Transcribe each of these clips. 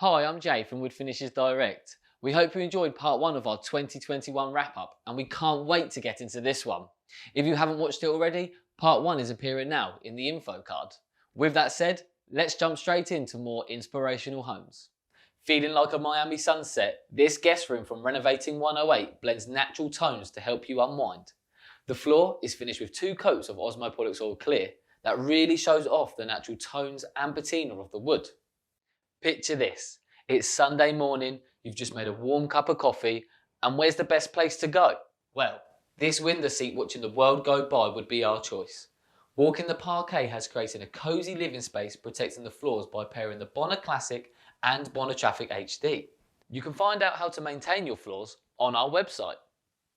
Hi, I'm Jay from Wood Finishes Direct. We hope you enjoyed part one of our 2021 wrap up and we can't wait to get into this one. If you haven't watched it already, part one is appearing now in the info card. With that said, let's jump straight into more inspirational homes. Feeling like a Miami sunset, this guest room from Renovating 108 blends natural tones to help you unwind. The floor is finished with 2 coats of Osmopolix Oil Clear that really shows off the natural tones and patina of the wood. Picture this, it's Sunday morning, you've just made a warm cup of coffee, and where's the best place to go? Well, this window seat watching the world go by would be our choice. Walking the Parquet has created a cosy living space protecting the floors by pairing the Bonner Classic and Bonner Traffic HD. You can find out how to maintain your floors on our website.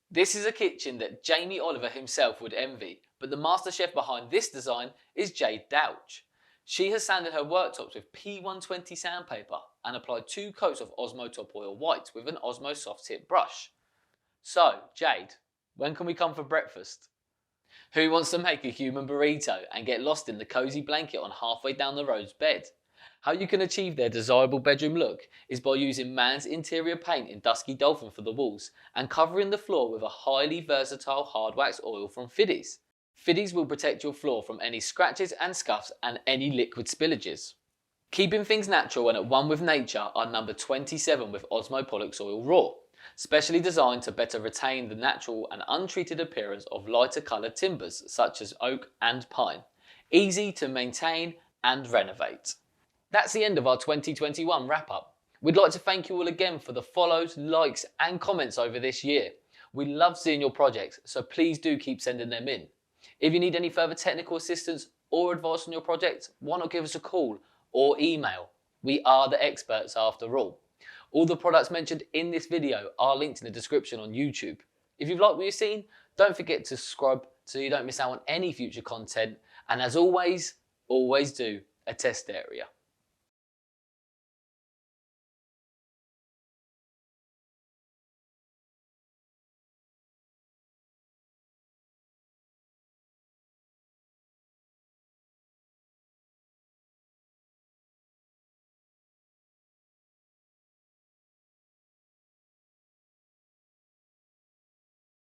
This is a kitchen that Jamie Oliver himself would envy, but the master chef behind this design is Jade Douch. She has sanded her worktops with P120 sandpaper and applied 2 coats of Osmo Top Oil White with an Osmo Soft Tip brush. So, Jade, when can we come for breakfast? Who wants to make a human burrito and get lost in the cosy blanket on halfway down the road's bed? How you can achieve their desirable bedroom look is by using Man's Interior Paint in Dusky Dolphin for the walls and covering the floor with a highly versatile hard wax oil from Fiddies. Fiddies will protect your floor from any scratches and scuffs and any liquid spillages. Keeping things natural and at one with nature are number 27 with Osmopolix Oil Raw, specially designed to better retain the natural and untreated appearance of lighter coloured timbers such as oak and pine. Easy to maintain and renovate. That's the end of our 2021 wrap up. We'd like to thank you all again for the follows, likes and comments over this year. We love seeing your projects, so please do keep sending them in. If you need any further technical assistance or advice on your project, why not give us a call or email? We are the experts after all. All the products mentioned in this video are linked in the description on YouTube. If you've liked what you've seen, don't forget to subscribe so you don't miss out on any future content. And as always, always do a test area.